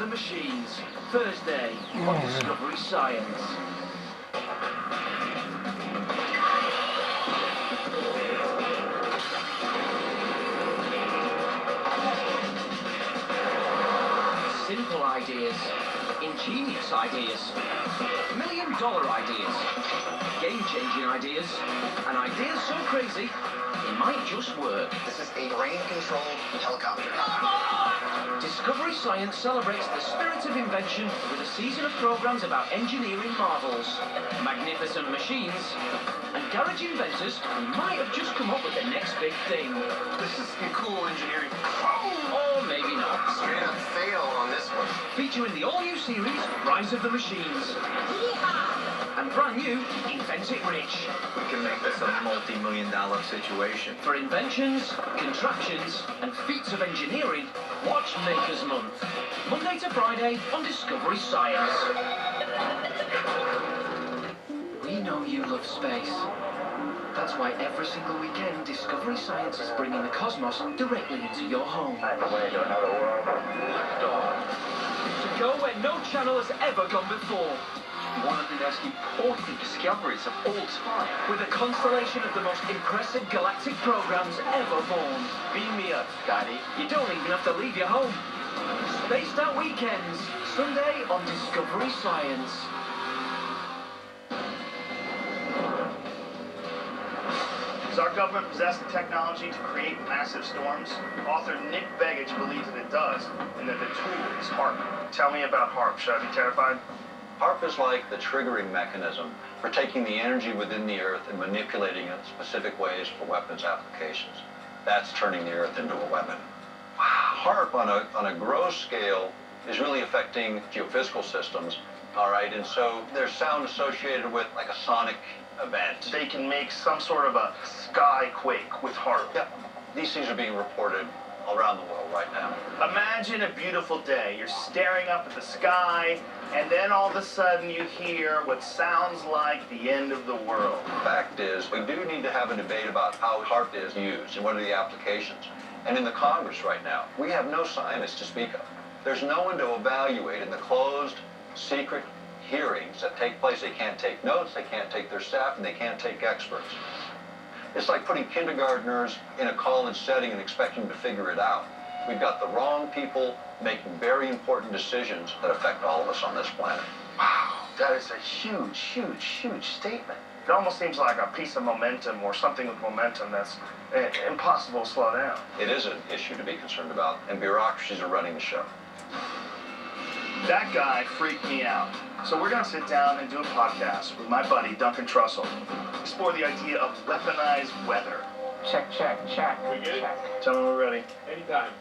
the Machines, Thursday on Discovery Science. Simple ideas, ingenious ideas, million-dollar ideas, game-changing ideas, and ideas so crazy it might just work. This is a brain-controlled helicopter. Discovery Science celebrates the spirit of invention with a season of programs about engineering marvels, magnificent machines, and garage inventors who might have just come up with the next big thing. This is some cool engineering. Or maybe not. Straight up fail on this one. Featuring the all-new series, Rise of the Machines. And brand new, Invent It Rich. We can make this a multi-million-dollar situation. For inventions, contraptions, and feats of engineering, watch Makers Month. Monday to Friday on Discovery Science. We know you love space. That's why every single weekend, Discovery Science is bringing the cosmos directly into your home. To go where no channel has ever gone before. One of the most important discoveries of all time. With a constellation of the most impressive galactic programs ever born. Beam me up, Scotty. You don't even have to leave your home. Spaced Out Weekends, Sunday on Discovery Science. Does our government possess the technology to create massive storms? Author Nick Begich believes that it does, and that the tool is HARP. Tell me about HARP. Should I be terrified? HARP is like the triggering mechanism for taking the energy within the Earth and manipulating it in specific ways for weapons applications. That's turning the Earth into a weapon. HARP on a gross scale is really affecting geophysical systems, all right? And so there's sound associated with like a sonic event. They can make some sort of a sky quake with HARP. Yeah, these things are being reported around the world right now. Imagine a beautiful day. You're staring up at the sky, and then all of a sudden you hear what sounds like the end of the world. The fact is, we do need to have a debate about how HARP is used and what are the applications. And in the Congress right now, we have no scientists to speak of. There's no one to evaluate in the closed, secret hearings that take place. They can't take notes, they can't take their staff, and they can't take experts. It's like putting kindergartners in a college setting and expecting them to figure it out. We've got the wrong people making very important decisions that affect all of us on this planet. Wow, that is a huge, huge, huge statement. It almost seems like a piece of momentum or something with momentum that's impossible to slow down. It is an issue to be concerned about, and bureaucracies are running the show. That guy freaked me out. So we're going to sit down and do a podcast with my buddy Duncan Trussell. Explore the idea of weaponized weather. Check. We good? Check. Tell me we're ready. Anytime.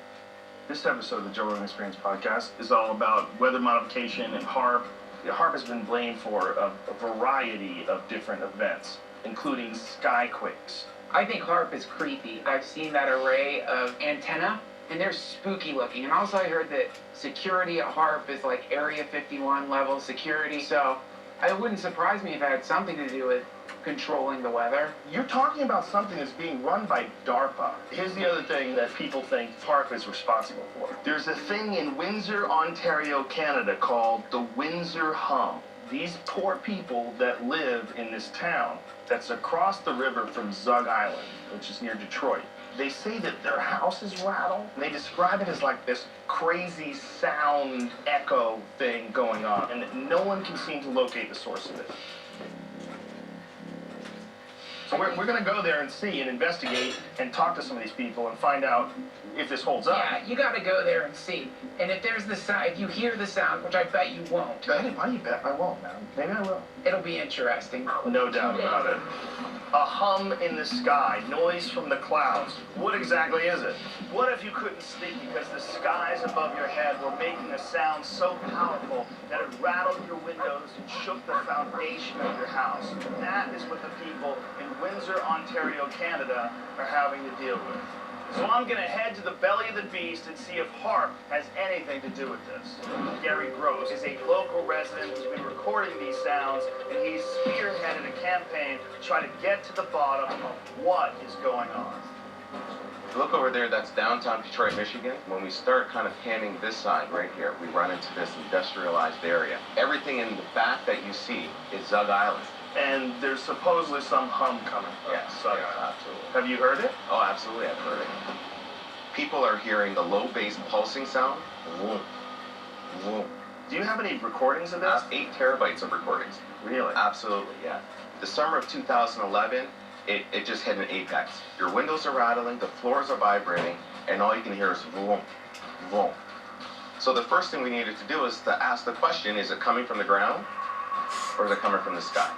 This episode of the Joe Rogan Experience podcast is all about weather modification and HARP. HARP has been blamed for a variety of different events, including skyquakes. I think HARP is creepy. I've seen that array of antenna, and they're spooky looking. And also I heard that security at HARP is like Area 51 level security, so it wouldn't surprise me if it had something to do with controlling the weather. You're talking about something that's being run by DARPA. Here's the other thing that people think HARP is responsible for. There's a thing in Windsor, Ontario, Canada called the Windsor Hum. These poor people that live in this town that's across the river from Zug Island, which is near Detroit, they say that their houses rattle. They describe it as like this crazy sound echo thing going on, and that no one can seem to locate the source of it. So we're going to go there and see and investigate and talk to some of these people and find out if this holds up. Yeah, you gotta go there and see. And if there's the sound, if you hear the sound, which I bet you won't, Why do you bet I won't, man? Maybe I will. it'll be interesting. No doubt about it. A hum in the sky, noise from the clouds. What exactly is it? What if you couldn't sleep because the skies above your head were making a sound so powerful that it rattled your windows and shook the foundation of your house? That is what the people in Windsor, Ontario, Canada are having to deal with. So I'm going to head to the belly of the beast and see if HARP has anything to do with this. Gary Gross is a local resident who's been recording these sounds, and he's spearheaded a campaign to try to get to the bottom of what is going on. Look over there, that's downtown Detroit, Michigan. When we start kind of panning this side right here, we run into this industrialized area. Everything in the back that you see is Zug Island. And there's supposedly some hum coming from Zug Island. Absolutely. Have you heard it? Oh, absolutely, I've heard it. People are hearing the low bass pulsing sound. Vroom, vroom. Do you have any recordings of this? 8 terabytes of recordings. Really? Absolutely, yeah. The summer of 2011, it just hit an apex. Your windows are rattling, the floors are vibrating, and all you can hear is vroom, vroom. So the first thing we needed to do is to ask the question, is it coming from the ground or is it coming from the sky?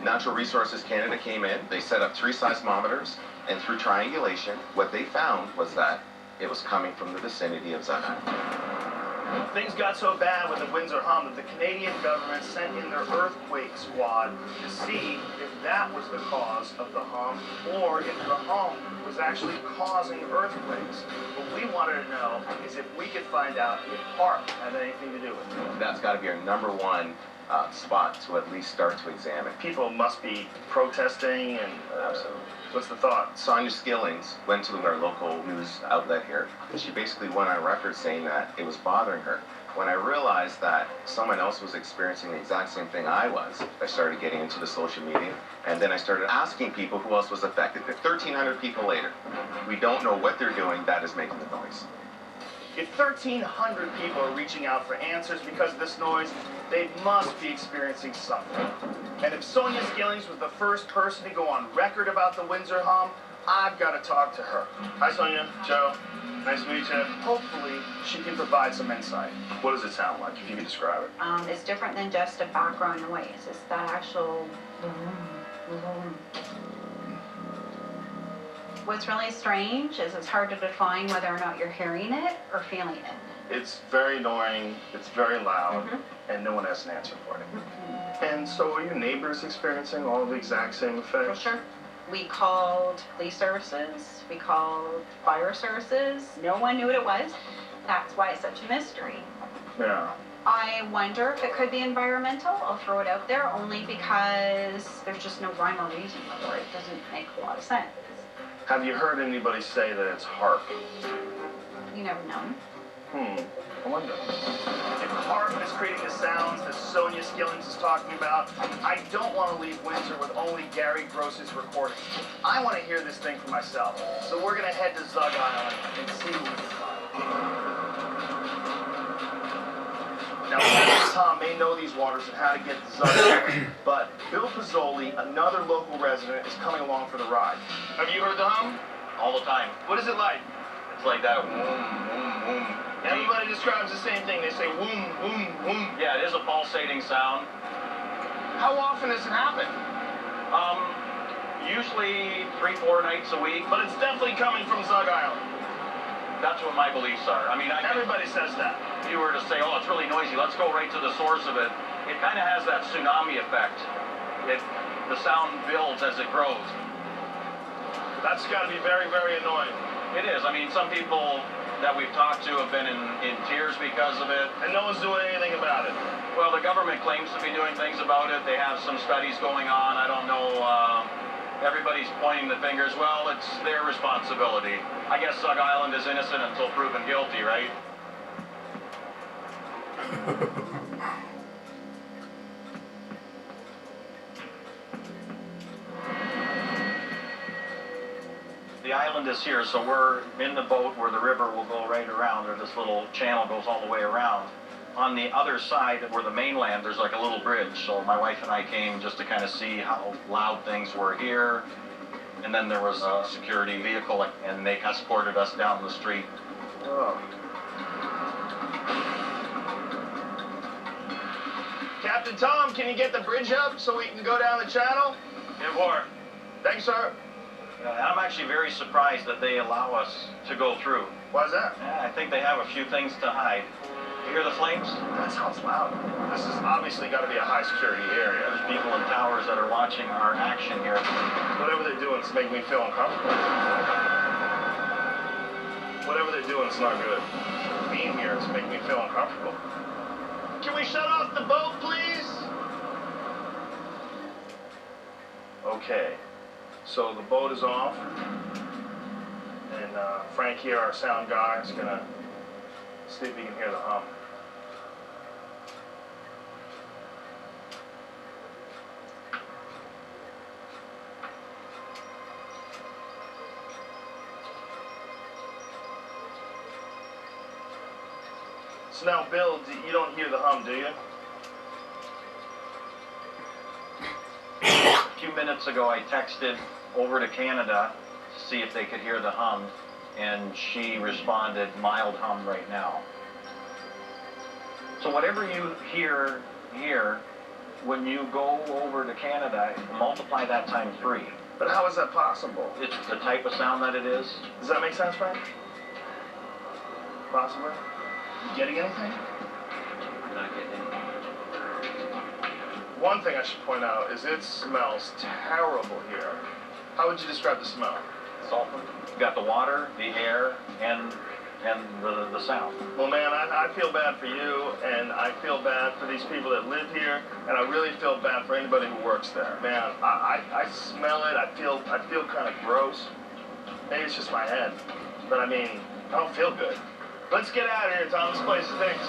Natural Resources Canada came in, they set up 3 seismometers, and through triangulation, what they found was that it was coming from the vicinity of Zug Island. Things got so bad with the Windsor hum that the Canadian government sent in their earthquake squad to see if that was the cause of the hum or if the hum was actually causing earthquakes. What we wanted to know is if we could find out if HARP had anything to do with it. That's got to be our #1 spot to at least start to examine. People must be protesting and... Absolutely. What's the thought? Sonia Skillings went to our local news outlet here, and she basically went on record saying that it was bothering her. When I realized that someone else was experiencing the exact same thing I was, I started getting into the social media, and then I started asking people who else was affected. 1,300 people later, we don't know what they're doing that is making the noise. If 1,300 people are reaching out for answers because of this noise, they must be experiencing something. And if Sonia Skillings was the first person to go on record about the Windsor hum, I've got to talk to her. Hi, Sonia. Joe. Nice to meet you. Hopefully, she can provide some insight. What does it sound like, if you could describe it? It's different than just a background noise. It's that actual... What's really strange is it's hard to define whether or not you're hearing it or feeling it. It's very annoying, it's very loud, and no one has an answer for it. And so are your neighbors experiencing all the exact same effects? For sure. We called police services, we called fire services. No one knew what it was. That's why it's such a mystery. Yeah. I wonder if it could be environmental. I'll throw it out there only because there's just no rhyme or reason for it. It doesn't make a lot of sense. Have you heard anybody say that it's HARP? You never know. I wonder. If HARP is creating the sounds that Sonia Skillings is talking about, I don't want to leave Windsor with only Gary Gross's recordings. I want to hear this thing for myself. So we're going to head to Zug Island and see what we can find. Now, Tom may know these waters and how to get to Zug Island, but Bill Pizzoli, another local resident, is coming along for the ride. Have you heard the hum? All the time. What is it like? It's like that whoom, whoom, whoom. Everybody describes the same thing. They say whoom, whoom, whoom. Yeah, it is a pulsating sound. How often does it happen? Usually 3-4 nights a week. But it's definitely coming from Zug Island. That's what my beliefs are. I mean, Everybody says that. if you were to say, oh, it's really noisy, let's go right to the source of it. It kind of has that tsunami effect. The sound builds as it grows. That's got to be very, very annoying. It is. I mean, some people that we've talked to have been in tears because of it. And no one's doing anything about it. Well, the government claims to be doing things about it. They have some studies going on. I don't know. Everybody's pointing the fingers. Well, it's their responsibility. I guess Zug Island is innocent until proven guilty, right? The island is here, so we're in the boat where the river will go right around, or this little channel goes all the way around. On the other side, where the mainland, there's like a little bridge. So my wife and I came just to kind of see how loud things were here. And then there was a security vehicle, and they escorted us down the street. Oh. Captain Tom, can you get the bridge up so we can go down the channel? It war. Thanks, sir. I'm actually very surprised that they allow us to go through. Why's that? Yeah, I think they have a few things to hide. You hear the flames? That sounds loud. This has obviously got to be a high security area. There's people in towers that are watching our action here. Whatever they're doing, it's making me feel uncomfortable. Whatever they're doing, it's not good. Being here is making me feel uncomfortable. Can we shut off the boat, please? Okay. So the boat is off. And Frank here, our sound guy, is gonna see if he can hear the hum. So now, Bill, you don't hear the hum, do you? A few minutes ago, I texted over to Canada to see if they could hear the hum, and she responded, mild hum right now. So whatever you hear here, when you go over to Canada, multiply that times 3. But how is that possible? It's the type of sound that it is. Does that make sense, Frank? Possibly? You getting anything? Not getting anything. One thing I should point out is it smells terrible here. How would you describe the smell? Sulfur. You got the water, the air, and the sound. Well, man, I feel bad for you, and I feel bad for these people that live here, and I really feel bad for anybody who works there. Man, I smell it. I feel kind of gross. Maybe it's just my head, but I mean, I don't feel good. Let's get out of here, Tom. This place stinks.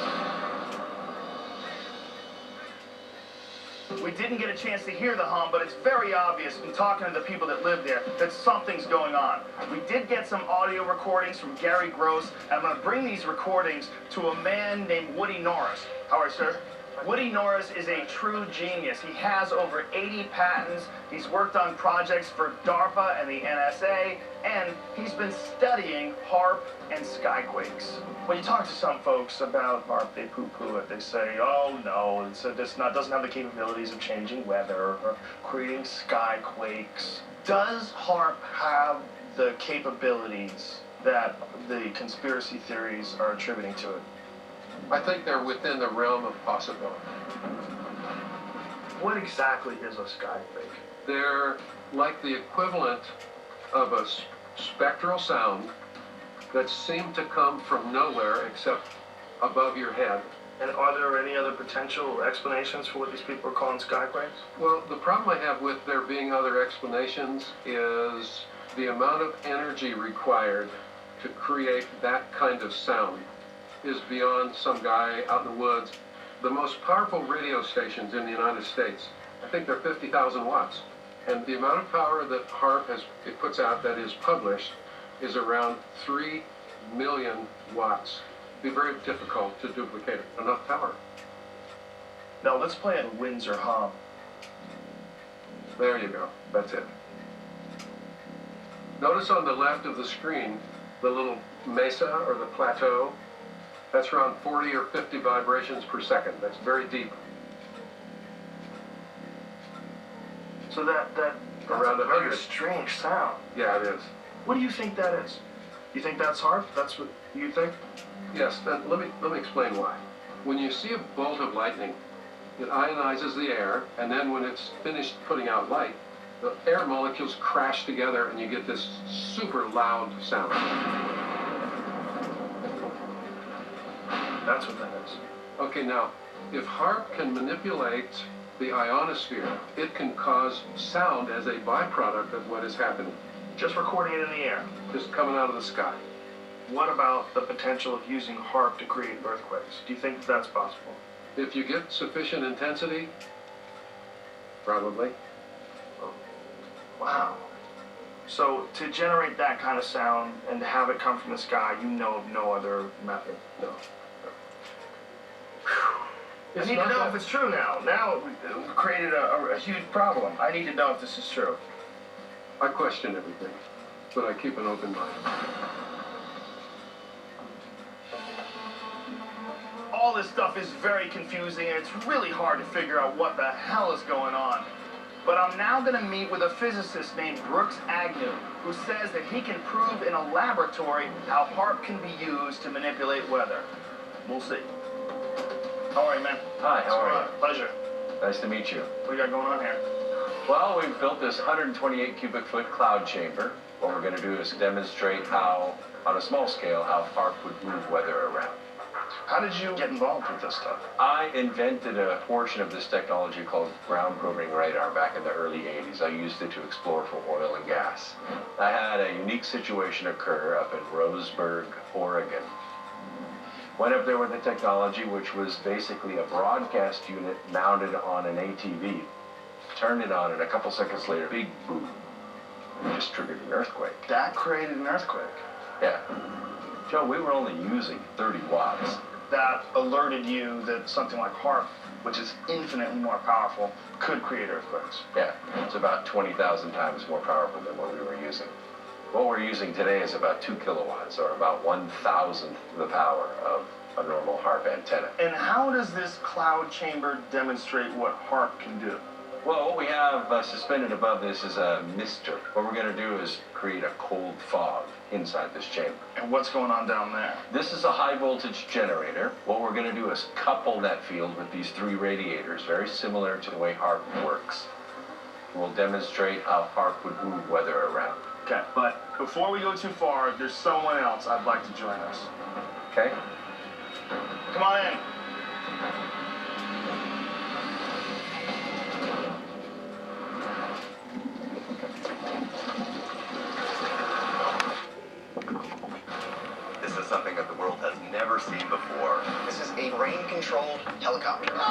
We didn't get a chance to hear the hum, but it's very obvious in talking to the people that live there that something's going on. We did get some audio recordings from Gary Gross, and I'm going to bring these recordings to a man named Woody Norris. How are you, sir? Woody Norris is a true genius. He has over 80 patents. He's worked on projects for DARPA and the NSA, and he's been studying HARP and skyquakes. When you talk to some folks about HARP, they poo-poo it. They say, oh no, doesn't have the capabilities of changing weather or creating skyquakes. Does HARP have the capabilities that the conspiracy theories are attributing to it? I think they're within the realm of possibility. What exactly is a skyquake? They're like the equivalent of a spectral sound that seemed to come from nowhere except above your head. And are there any other potential explanations for what these people are calling skyquakes? Well, the problem I have with there being other explanations is the amount of energy required to create that kind of sound is beyond some guy out in the woods. The most powerful radio stations in the United States, I think they're 50,000 watts. And the amount of power that HARP it puts out that is published is around 3 million watts. It'd be very difficult to duplicate enough power. Now let's play it Windsor hum. There you go, that's it. Notice on the left of the screen, the little mesa or the plateau. That's around 40 or 50 vibrations per second. That's very deep. So that's Around a very 100. strange sound. Yeah, it is. What do you think that is? You think that's HARP? That's what you think? Yes, let me explain why. When you see a bolt of lightning, it ionizes the air, and then when it's finished putting out light, the air molecules crash together and you get this super loud sound. That's what that is. Okay, now, if HARP can manipulate the ionosphere, it can cause sound as a byproduct of what is happening. Just recording it in the air. Just coming out of the sky. What about the potential of using HARP to create earthquakes? Do you think that's possible? If you get sufficient intensity, probably. Wow. So to generate that kind of sound and to have it come from the sky, you know of no other method? No. I need to know if it's true now. Now we've created a huge problem. I need to know if this is true. I question everything, but I keep an open mind. All this stuff is very confusing, and it's really hard to figure out what the hell is going on. But I'm now going to meet with a physicist named Brooks Agnew, who says that he can prove in a laboratory how HARP can be used to manipulate weather. We'll see. How are you, man? Hi, how are you? Pleasure. Nice to meet you. What do you got going on here? Well, we've built this 128 cubic foot cloud chamber. What we're going to do is demonstrate how, on a small scale, how HARP would move weather around. How did you get involved with this stuff? I invented a portion of this technology called ground probing radar back in the early 80s. I used it to explore for oil and gas. I had a unique situation occur up in Roseburg, Oregon. Went up there with the technology, which was basically a broadcast unit mounted on an ATV. Turned it on, and a couple seconds later, big boom. Just triggered an earthquake. That created an earthquake. Yeah. Joe, we were only using 30 watts. That alerted you that something like HARP, which is infinitely more powerful, could create earthquakes. Yeah, it's about 20,000 times more powerful than what we were using. What we're using today is about 2 kilowatts, or about 1,000th the power of a normal HARP antenna. And how does this cloud chamber demonstrate what HARP can do? Well, what we have suspended above this is a mister. What we're going to do is create a cold fog inside this chamber. And what's going on down there? This is a high voltage generator. What we're going to do is couple that field with these 3 radiators, very similar to the way HARP works. We'll demonstrate how HARP would move weather around. Okay, but before we go too far, there's someone else I'd like to join us. Okay? Come on in. This is something that the world has never seen before. This is a brain-controlled helicopter.